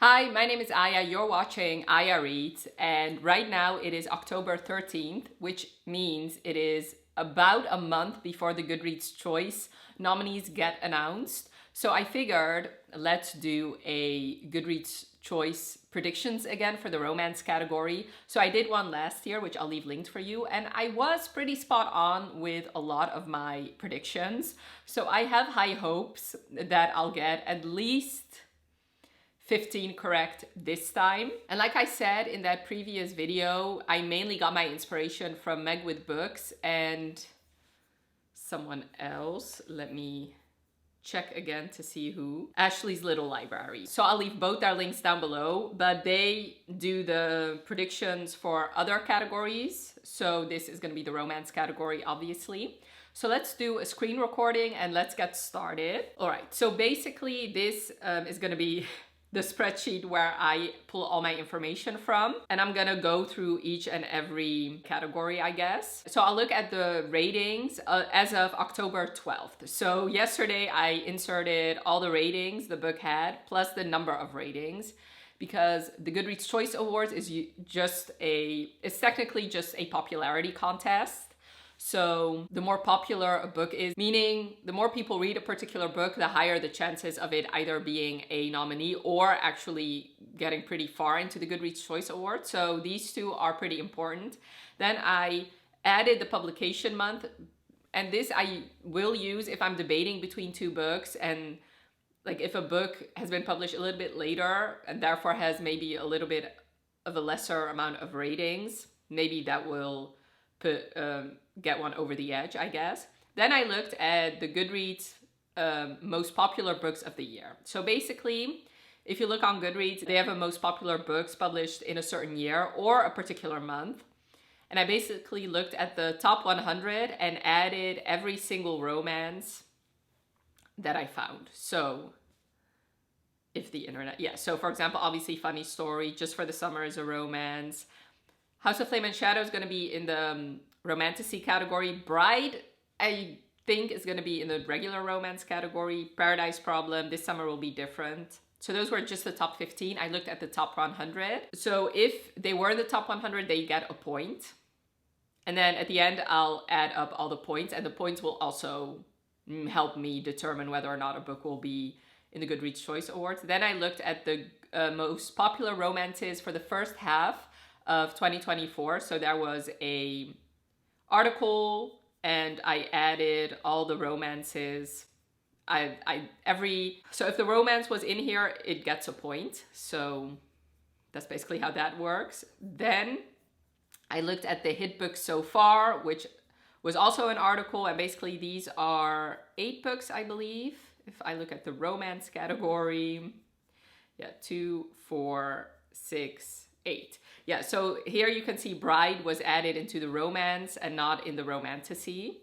Hi, my name is Aya. You're watching Aya Reads, and right now it is October 13th, which means it is about a month before the Goodreads Choice nominees get announced. So I figured let's do a Goodreads Choice predictions again for the romance category. So I did one last year, which I'll leave linked for you, and I was pretty spot on with a lot of my predictions. So I have high hopes that I'll get at least 15 correct this time. And like I said in that previous video, I mainly got my inspiration from Meg with Books and someone else. Let me check again to see who. Ashley's Little Library. So I'll leave both their links down below, but they do the predictions for other categories. So this is gonna be the romance category, obviously. So let's do a screen recording and let's get started. All right, so basically this is gonna be the spreadsheet where I pull all my information from, and I'm gonna go through each and every category, I guess. So I'll look at the ratings as of October 12th. So yesterday I inserted all the ratings the book had, plus the number of ratings, because the Goodreads Choice Awards is it's technically just a popularity contest. So the more popular a book is, meaning the more people read a particular book, the higher the chances of it either being a nominee or actually getting pretty far into the Goodreads Choice Award. So these two are pretty important. Then I added the publication month, and this I will use if I'm debating between two books, and like if a book has been published a little bit later and therefore has maybe a little bit of a lesser amount of ratings, maybe that will get one over the edge, I guess. Then I looked at the Goodreads most popular books of the year. So basically, if you look on Goodreads, they have a most popular books published in a certain year or a particular month. And I basically looked at the top 100 and added every single romance that I found. So if the internet, yeah. So for example, obviously Funny Story, Just for the Summer is a romance. House of Flame and Shadow is going to be in the romantasy category. Bride, I think, is going to be in the regular romance category. Paradise Problem, This Summer Will Be Different. So those were just the top 15. I looked at the top 100. So if they were in the top 100, they get a point. And then at the end, I'll add up all the points. And the points will also help me determine whether or not a book will be in the Goodreads Choice Awards. Then I looked at the most popular romances for the first half of 2024. So there was a article and I added all the romances. So if the romance was in here, it gets a point. So that's basically how that works. Then I looked at the hit books so far, which was also an article, and basically these are 8 books, I believe. If I look at the romance category, 2, 4, 6, 8. Yeah, so here you can see Bride was added into the romance and not in the romantasy.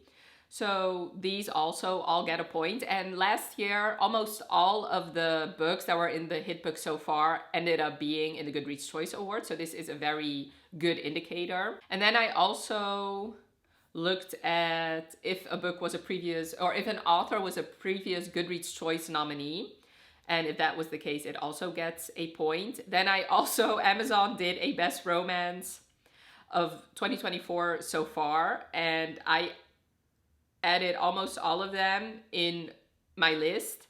So these also all get a point. And last year, almost all of the books that were in the hit book so far ended up being in the Goodreads Choice Award. So this is a very good indicator. And then I also looked at if a book was a previous, or if an author was a previous Goodreads Choice nominee. And if that was the case, it also gets a point. Then Amazon did a best romance of 2024 so far. And I added almost all of them in my list.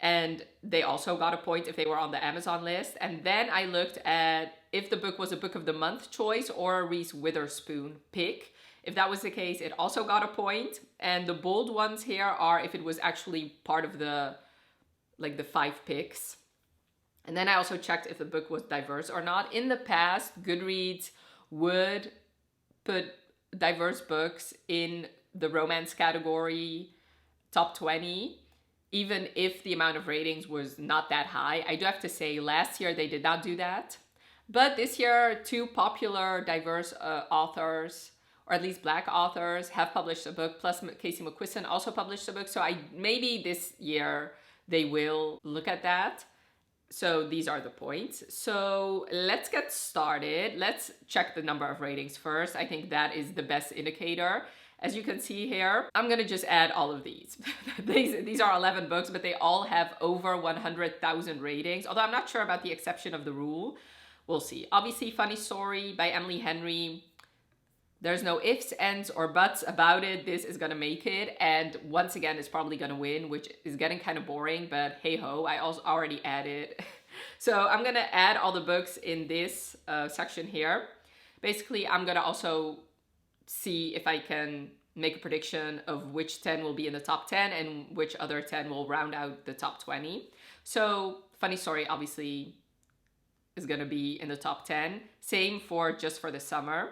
And they also got a point if they were on the Amazon list. And then I looked at if the book was a book of the month choice or a Reese Witherspoon pick. If that was the case, it also got a point. And the bold ones here are if it was actually part of the 5 picks. And then I also checked if the book was diverse or not. In the past, Goodreads would put diverse books in the romance category top 20, even if the amount of ratings was not that high. I do have to say, last year they did not do that. But this year, 2 popular diverse authors, or at least Black authors, have published a book, plus Casey McQuiston also published a book. So maybe this year they will look at that. So these are the points. So let's get started. Let's check the number of ratings first. I think that is the best indicator. As you can see here, I'm gonna just add all of these. These are 11 books, but they all have over 100,000 ratings, although I'm not sure about the exception of the rule. We'll see. Obviously, Funny Story by Emily Henry. There's no ifs, ands, or buts about it. This is gonna make it, and once again, it's probably gonna win, which is getting kind of boring, but hey ho, I also already added. So I'm gonna add all the books in this section here. Basically, I'm gonna also see if I can make a prediction of which 10 will be in the top 10 and which other 10 will round out the top 20. So Funny Story obviously is gonna be in the top 10. Same for Just for the Summer.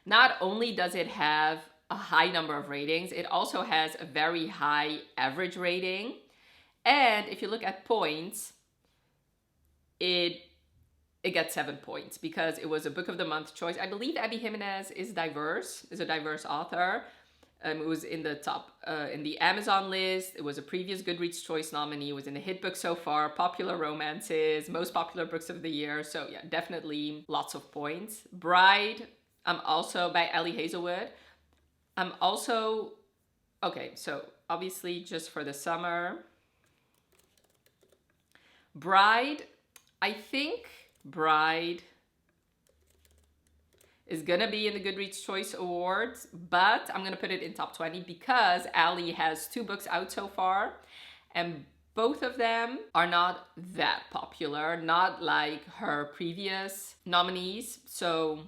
Not only does it have a high number of ratings, it also has a very high average rating. And if you look at points, it gets 7 points because it was a Book of the Month choice. I believe Abby Jimenez is a diverse author. It was in the top, in the Amazon list. It was a previous Goodreads Choice nominee. It was in the hit book so far, popular romances, most popular books of the year. So yeah, definitely lots of points. Bride, I'm also by Ellie Hazelwood. I'm also, okay, so obviously Just for the Summer. Bride, I think Bride is gonna be in the Goodreads Choice Awards, but I'm gonna put it in top 20 because Allie has 2 books out so far, and both of them are not that popular, not like her previous nominees. So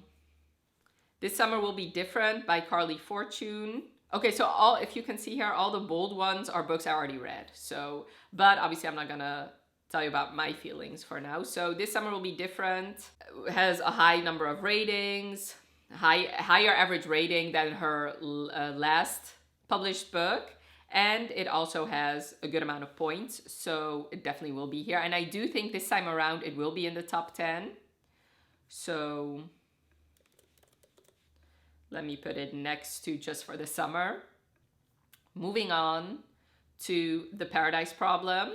This Summer Will Be Different by Carly Fortune. Okay, so if you can see here, all the bold ones are books I already read. So, but obviously I'm not gonna tell you about my feelings for now. So This Summer Will Be Different has a high number of ratings, higher average rating than her last published book. And it also has a good amount of points. So it definitely will be here. And I do think this time around it will be in the top 10. So let me put it next to Just for the Summer. Moving on to The Paradise Problem.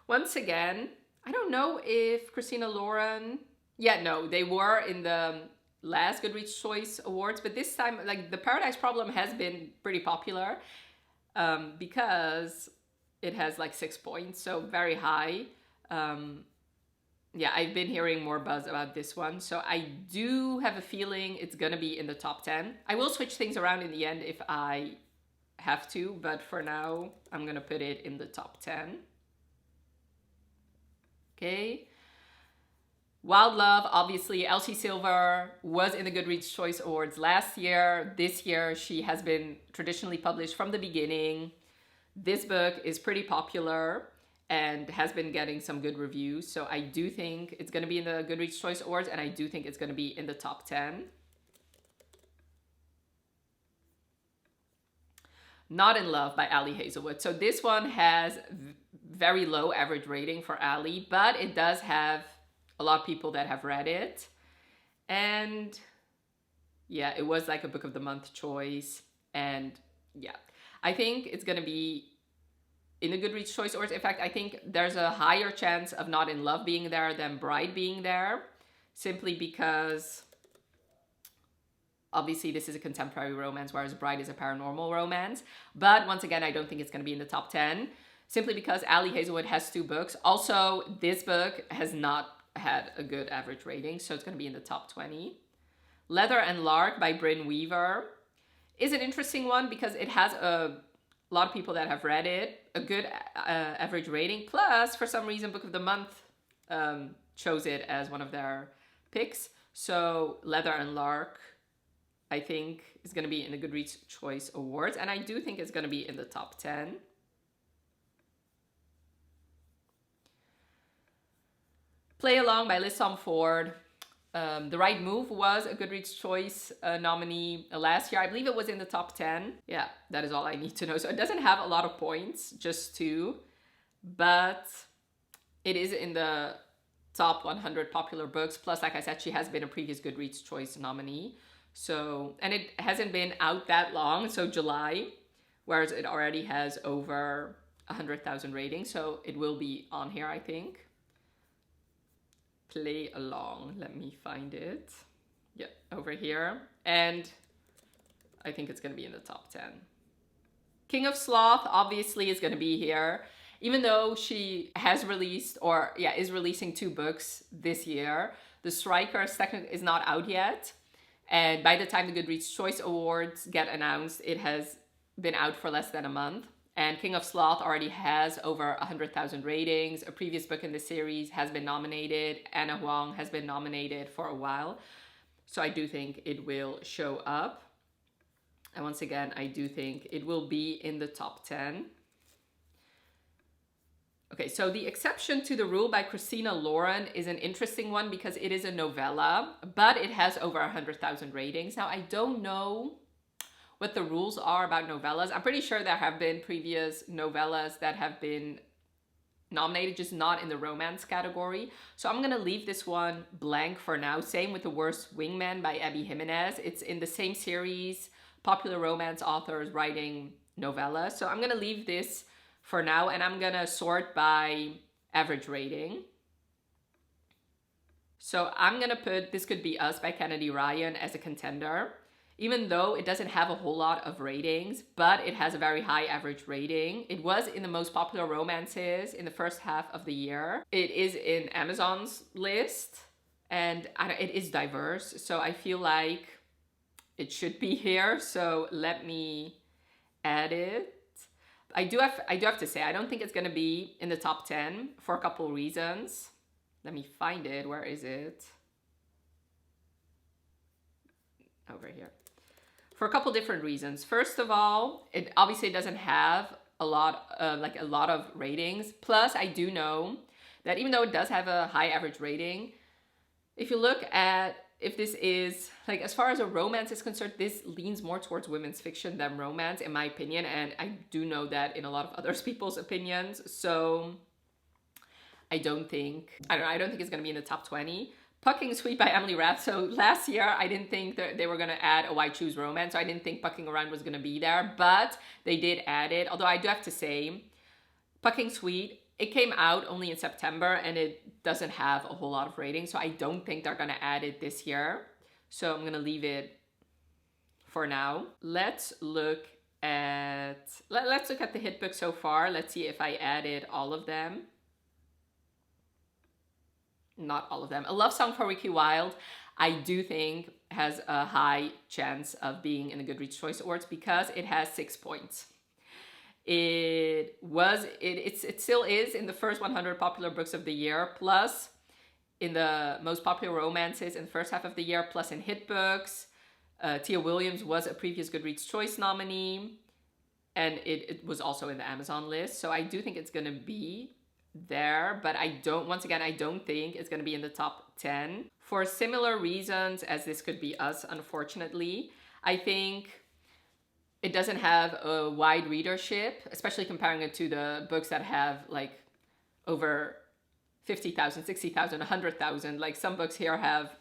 Once again, I don't know if Christina Lauren... Yeah, no, they were in the last Goodreads Choice Awards, but this time, like, The Paradise Problem has been pretty popular because it has like 6 points, so very high. Yeah, I've been hearing more buzz about this one, so I do have a feeling it's gonna be in the top 10. I will switch things around in the end if I have to, but for now, I'm gonna put it in the top 10. Okay. Wild Love, obviously, Elsie Silver was in the Goodreads Choice Awards last year. This year, she has been traditionally published from the beginning. This book is pretty popular and has been getting some good reviews. So I do think it's going to be in the Goodreads Choice Awards, and I do think it's going to be in the top 10. Not in Love by Allie Hazelwood. So this one has very low average rating for Allie, but it does have a lot of people that have read it. And yeah, it was like a Book of the Month choice. And yeah, I think it's going to be in the Goodreads Choice Awards. In fact, I think there's a higher chance of Not in Love being there than Bride being there, simply because obviously this is a contemporary romance, whereas Bride is a paranormal romance. But once again, I don't think it's going to be in the top 10, simply because Allie Hazelwood has 2 books. Also, this book has not had a good average rating, so it's going to be in the top 20. Leather and Lark by Brynn Weaver is an interesting one because it has a lot of people that have read it, a good average rating, plus for some reason Book of the Month chose it as one of their picks. So Leather and Lark, I think, is going to be in the Goodreads Choice Awards, and I do think it's going to be in the top 10. Play Along by Liz Tom Ford. The Right Move was a Goodreads Choice nominee last year. I believe it was in the top 10. Yeah, that is all I need to know. So it doesn't have a lot of points, just 2, but it is in the top 100 popular books. Plus, like I said, she has been a previous Goodreads Choice nominee. So, and it hasn't been out that long, so July, whereas it already has over 100,000 ratings. So it will be on here, I think. Play Along, let me find it. Yeah, over here. And I think it's going to be in the top 10. King of Sloth obviously is going to be here, even though she has released, or yeah, is releasing 2 books this year. The Strikers technically is not out yet, and by the time the Goodreads Choice Awards get announced, it has been out for less than a month. And King of Sloth already has over 100,000 ratings. A previous book in the series has been nominated. Anna Huang has been nominated for a while. So I do think it will show up. And once again, I do think it will be in the top 10. Okay, so The Exception to the Rule by Christina Lauren is an interesting one because it is a novella, but it has over 100,000 ratings. Now, I don't know what the rules are about novellas. I'm pretty sure there have been previous novellas that have been nominated, just not in the romance category. So I'm gonna leave this one blank for now. Same with The Worst Wingman by Abby Jimenez. It's in the same series, popular romance authors writing novellas. So I'm gonna leave this for now, and I'm gonna sort by average rating. So I'm gonna put This Could Be Us by Kennedy Ryan as a contender, even though it doesn't have a whole lot of ratings, but it has a very high average rating. It was in the most popular romances in the first half of the year. It is in Amazon's list, and it is diverse, so I feel like it should be here. So let me add it. I do have to say, I don't think it's gonna be in the top 10 for a couple reasons. Let me find it. Where is it? Over here. For a couple different reasons. First of all, it obviously doesn't have a lot of ratings. Plus, I do know that even though it does have a high average rating, if you look at if this is, like, as far as a romance is concerned, this leans more towards women's fiction than romance, in my opinion. And I do know that in a lot of other people's opinions. So I don't think it's going to be in the top 20. Pucking Sweet by Emily Rath. So last year, I didn't think that they were going to add a Why Choose Romance. So I didn't think Pucking Around was going to be there, but they did add it. Although I do have to say, Pucking Sweet, it came out only in September and it doesn't have a whole lot of ratings. So I don't think they're going to add it this year. So I'm going to leave it for now. Let's look at the hit book so far. Let's see if I added all of them. Not all of them. A Love Song for Ricky Wilde, I do think has a high chance of being in the Goodreads Choice Awards because it has 6 points. It still is in the first 100 popular books of the year, plus in the most popular romances in the first half of the year, plus in hit books. Tia Williams was a previous Goodreads Choice nominee, and it was also in the Amazon list. So I do think it's going to be there, but I don't think it's going to be in the top 10 for similar reasons as This Could Be Us. Unfortunately, I think it doesn't have a wide readership, especially comparing it to the books that have like over 50,000, 60,000, 100,000. Like some books here have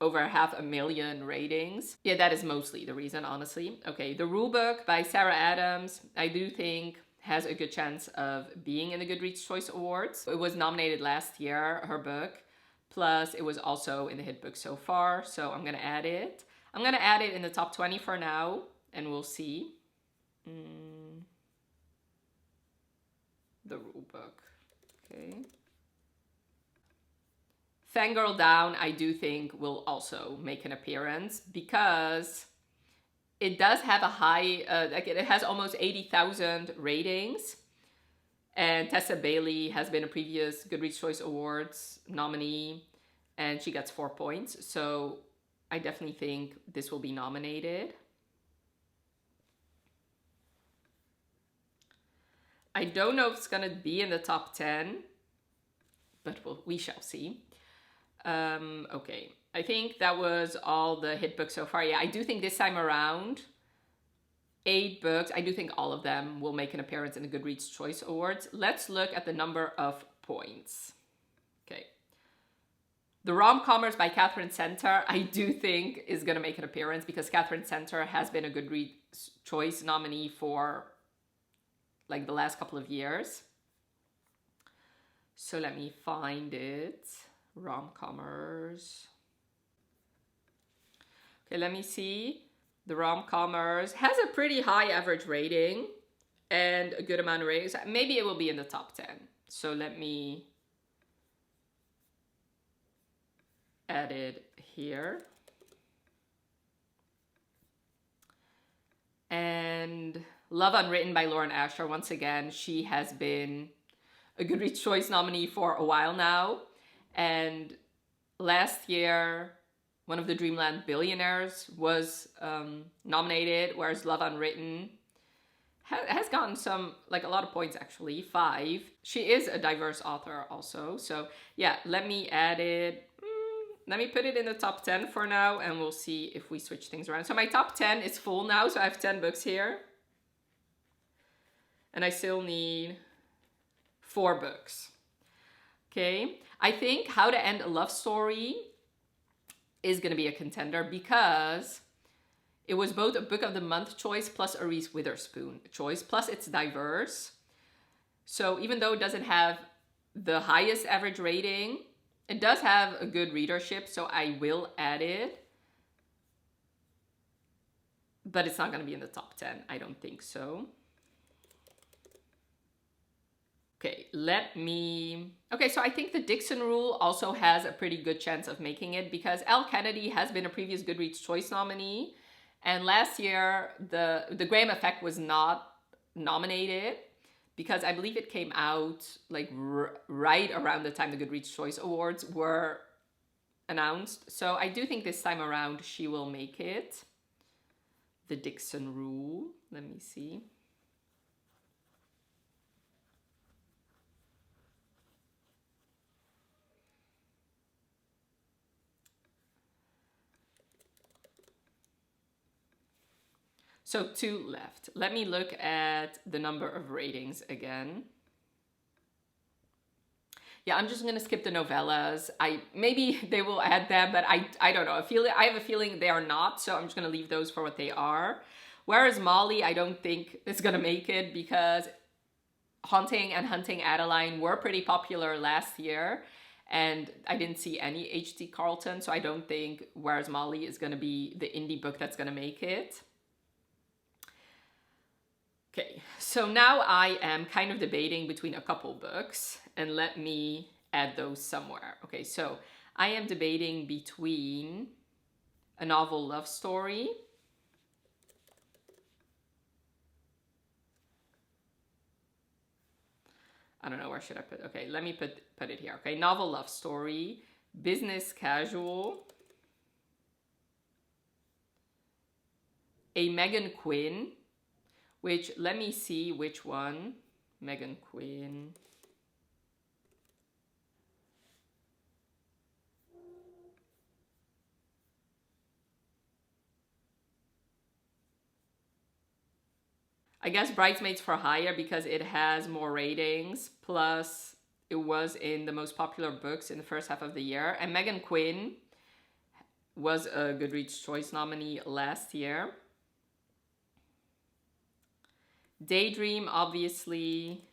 over 500,000 ratings. Yeah, that is mostly the reason, honestly. Okay, The Rule Book by Sarah Adams, I do think has a good chance of being in the Goodreads Choice Awards. It was nominated last year, her book. Plus, it was also in the hit book so far, so I'm gonna add it. I'm gonna add it in the top 20 for now, and we'll see. The Rule Book, okay. Fangirl Down, I do think will also make an appearance because it does have a high, it has almost 80,000 ratings. And Tessa Bailey has been a previous Goodreads Choice Awards nominee, and she gets 4 points. So I definitely think this will be nominated. I don't know if it's going to be in the top 10, but we shall see. Okay, I think that was all the hit books so far. Yeah, I do think this time around, 8 books, I do think all of them will make an appearance in the Goodreads Choice Awards. Let's look at the number of points. Okay. The Rom-Commers by Catherine Center, I do think is going to make an appearance because Catherine Center has been a Goodreads Choice nominee for like the last couple of years. So let me find it. Rom-Commers. Okay, let me see. The rom-comers has a pretty high average rating and a good amount of ratings. Maybe it will be in the top 10. So let me add it here. And Love Unwritten by Lauren Asher. Once again, she has been a Goodreads Choice nominee for a while now. And last year, one of the Dreamland Billionaires was nominated, whereas Love Unwritten has gotten some, like a lot of points actually, 5. She is a diverse author also. So yeah, let me add it. Let me put it in the top 10 for now, and we'll see if we switch things around. So my top 10 is full now, so I have 10 books here. And I still need 4 books. Okay, I think How to End a Love Story is going to be a contender because it was both a Book of the Month choice plus a Reese Witherspoon choice, plus it's diverse. So even though it doesn't have the highest average rating, it does have a good readership, so I will add it. But it's not going to be in the top 10. I don't think so. Okay, so I think the Dixon Rule also has a pretty good chance of making it because Elle Kennedy has been a previous Goodreads Choice nominee. And last year, the Graham Effect was not nominated because I believe it came out like right around the time the Goodreads Choice Awards were announced. So I do think this time around she will make it. The Dixon Rule, let me see. So 2 left. Let me look at the number of ratings again. Yeah, I'm just gonna skip the novellas. Maybe they will add them, but I don't know. I have a feeling they are not, so I'm just gonna leave those for what they are. Whereas Molly, I don't think is gonna make it because Haunting and Hunting Adeline were pretty popular last year, and I didn't see any H.D. Carlton, so I don't think Where's Molly is gonna be the indie book that's gonna make it. Okay, so now I am kind of debating between a couple books, and let me add those somewhere. Okay, so I am debating between a novel love story I don't know, where should I put? Okay, let me put it here. Okay, novel love story, business casual, a Megan Quinn, which, let me see which one. Megan Quinn. I guess Bridesmaids for Hire because it has more ratings, plus it was in the most popular books in the first half of the year. And Megan Quinn was a Goodreads Choice nominee last year. Daydream, obviously.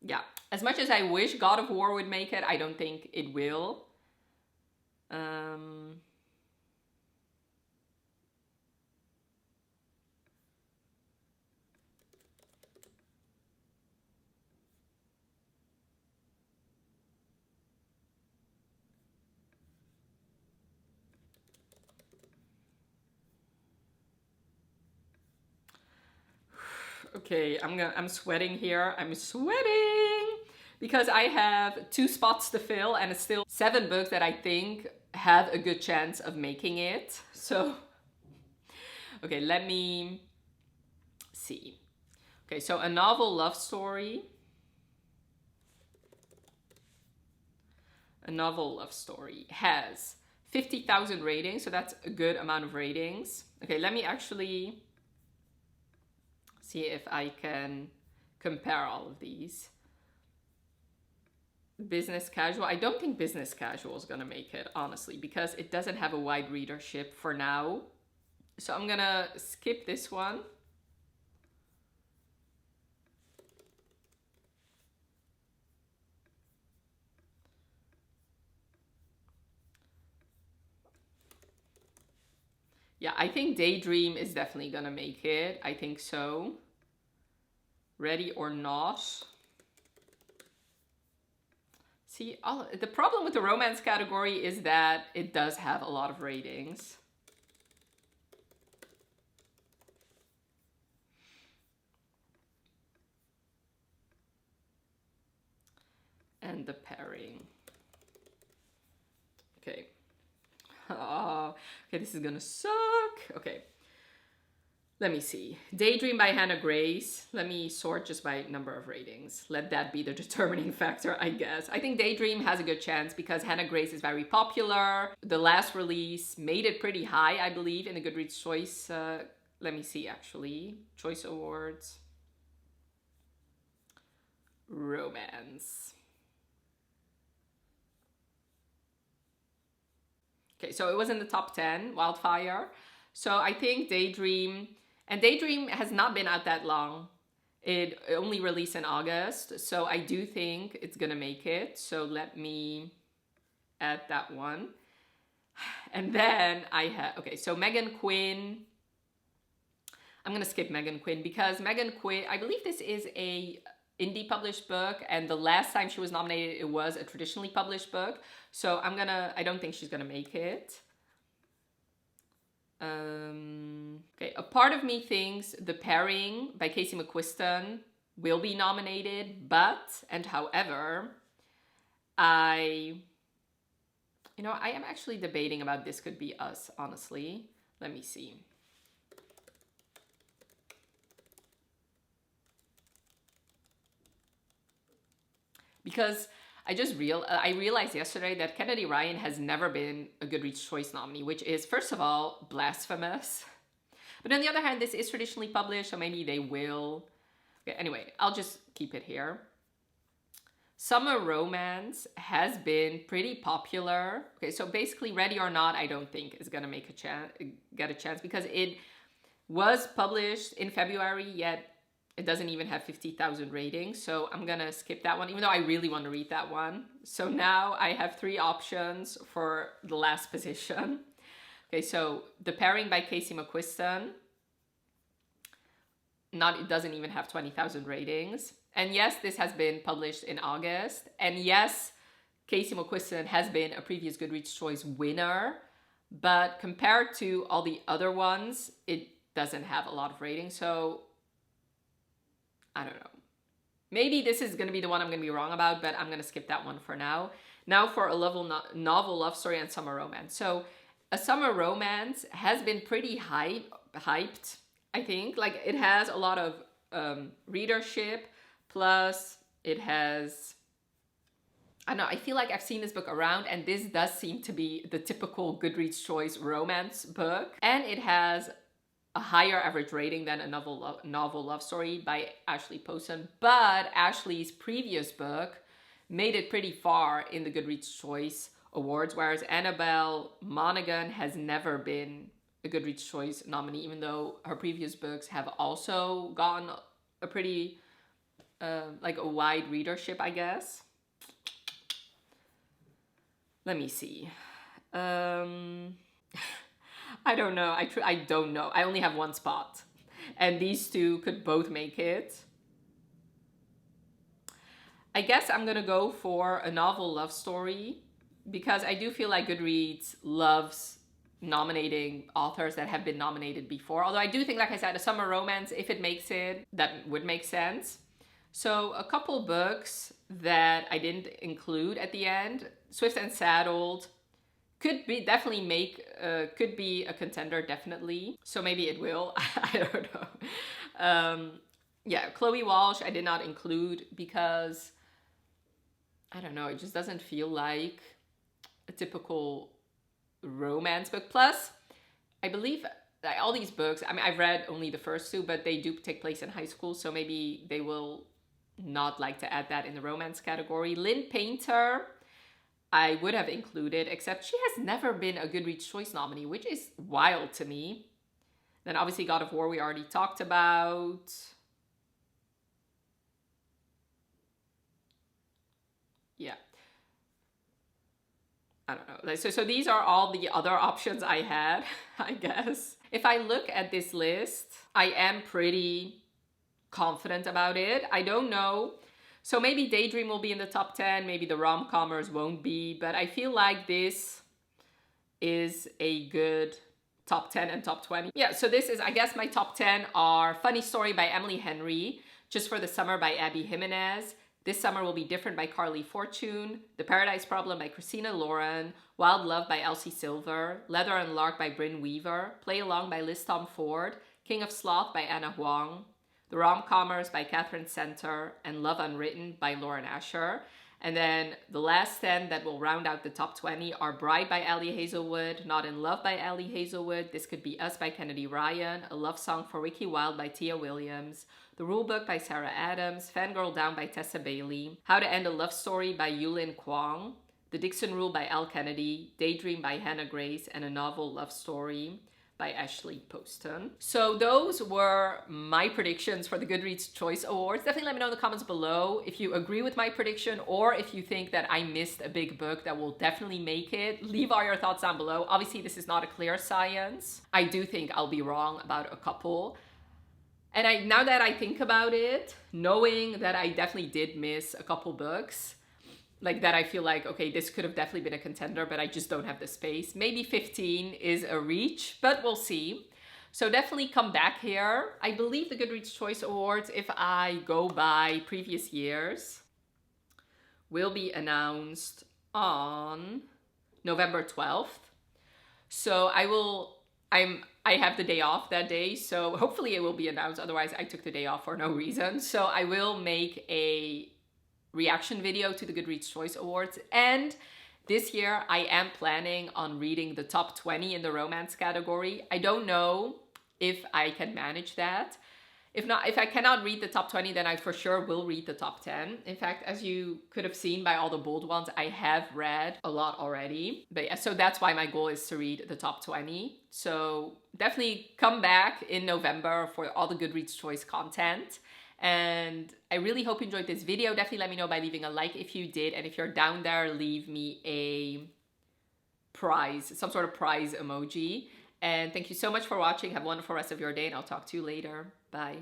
Yeah, as much as I wish God of War would make it, I don't think it will. Okay, I'm sweating here. I'm sweating because I have 2 spots to fill and it's still 7 books that I think have a good chance of making it. So, okay, let me see. Okay, so a novel love story. A novel love story has 50,000 ratings, so that's a good amount of ratings. Okay, let me actually see if I can compare all of these. Business casual. I don't think business casual is gonna make it, honestly, because it doesn't have a wide readership for now. So I'm gonna skip this one. Yeah, I think Daydream is definitely gonna make it. I think so. Ready or Not. See, the problem with the romance category is that it does have a lot of ratings. And the pairing. Okay. Oh, okay, this is gonna suck. Okay. Let me see. Daydream by Hannah Grace. Let me sort just by number of ratings. Let that be the determining factor, I guess. I think Daydream has a good chance because Hannah Grace is very popular. The last release made it pretty high, I believe, in the Goodreads Choice. Let me see, actually. Choice Awards. Romance. Okay, so it was in the top 10, Wildfire. So I think Daydream, and Daydream has not been out that long. It only released in August, so I do think it's gonna make it. So let me add that one. And then I have, okay, so Megan Quinn. I'm gonna skip Megan Quinn because Megan Quinn, I believe this is a indie published book, and the last time she was nominated it was a traditionally published book, so I don't think she's gonna make it. Okay, a part of me thinks The Pairing by Casey McQuiston will be nominated, however, I am actually debating about This Could Be Us, honestly. Let me see. Because I realized yesterday that Kennedy Ryan has never been a Goodreads Choice nominee, which is, first of all, blasphemous. But on the other hand, this is traditionally published, so maybe they will. Okay, anyway, I'll just keep it here. Summer Romance has been pretty popular. Okay, so basically Ready or Not, I don't think is gonna get a chance because it was published in February, yet it doesn't even have 50,000 ratings, so I'm gonna skip that one, even though I really want to read that one. So now I have 3 options for the last position. Okay, so The Pairing by Casey McQuiston. It doesn't even have 20,000 ratings. And yes, this has been published in August. And yes, Casey McQuiston has been a previous Goodreads Choice winner, but compared to all the other ones, it doesn't have a lot of ratings, so I don't know. Maybe this is going to be the one I'm going to be wrong about, but I'm going to skip that one for now. Now for a novel love story and summer romance. So a summer romance has been pretty hyped, I think. Like, it has a lot of readership, plus it has, I don't know, I feel like I've seen this book around, and this does seem to be the typical Goodreads Choice romance book. And it has a higher average rating than a novel love story by Ashley Poston, but Ashley's previous book made it pretty far in the Goodreads Choice Awards, whereas Annabelle Monaghan has never been a Goodreads Choice nominee, even though her previous books have also gotten a pretty, like a wide readership, I guess. Let me see. I don't know. I don't know. I only have 1 spot. And these 2 could both make it. I guess I'm gonna go for a novel love story because I do feel like Goodreads loves nominating authors that have been nominated before. Although I do think, like I said, a summer romance, if it makes it, that would make sense. So a couple books that I didn't include at the end. Swift and Saddled could be a contender, definitely. So maybe it will. I don't know. Yeah, Chloe Walsh I did not include because, I don't know, it just doesn't feel like a typical romance book. Plus, I believe that all these books, I mean, I've read only the first 2, but they do take place in high school, so maybe they will not like to add that in the romance category. Lynn Painter, I would have included, except she has never been a Goodreads Choice nominee, which is wild to me. Then obviously God of War we already talked about. Yeah. I don't know. So these are all the other options I had, I guess. If I look at this list, I am pretty confident about it. I don't know. So maybe Daydream will be in the top 10, maybe the rom-commers won't be, but I feel like this is a good top 10 and top 20. Yeah, so this is, I guess my top 10 are Funny Story by Emily Henry, Just for the Summer by Abby Jimenez, This Summer Will Be Different by Carly Fortune, The Paradise Problem by Christina Lauren, Wild Love by Elsie Silver, Leather and Lark by Bryn Weaver, Play Along by Liz Tom Ford, King of Sloth by Anna Huang, The Rom-Commers by Catherine Center, and Love Unwritten by Lauren Asher. And then the last 10 that will round out the top 20 are Bride by Allie Hazelwood, Not in Love by Allie Hazelwood, This Could Be Us by Kennedy Ryan, A Love Song for Ricky Wilde by Tia Williams, The Rulebook by Sarah Adams, Fangirl Down by Tessa Bailey, How to End a Love Story by Yulin Kwong, The Dixon Rule by Al Kennedy, Daydream by Hannah Grace, and A Novel Love Story by Ashley Poston. So those were my predictions for the Goodreads Choice Awards. Definitely let me know in the comments below if you agree with my prediction or if you think that I missed a big book that will definitely make it. Leave all your thoughts down below. Obviously, this is not a clear science. I do think I'll be wrong about a couple. And now that I think about it, knowing that I definitely did miss a couple books, like that I feel like, okay, this could have definitely been a contender, but I just don't have the space. Maybe 15 is a reach, but we'll see. So definitely come back here. I believe the Goodreads Choice Awards, if I go by previous years, will be announced on November 12th. So I have the day off that day, so hopefully it will be announced. Otherwise, I took the day off for no reason. So I will make a reaction video to the Goodreads Choice Awards. And this year, I am planning on reading the top 20 in the romance category. I don't know if I can manage that. If I cannot read the top 20, then I for sure will read the top 10. In fact, as you could have seen by all the bold ones, I have read a lot already. But yeah, so that's why my goal is to read the top 20. So definitely come back in November for all the Goodreads Choice content. And I really hope you enjoyed this video. Definitely let me know by leaving a like if you did. And if you're down there, leave me a prize, some sort of prize emoji. And thank you so much for watching. Have a wonderful rest of your day, and I'll talk to you later. Bye.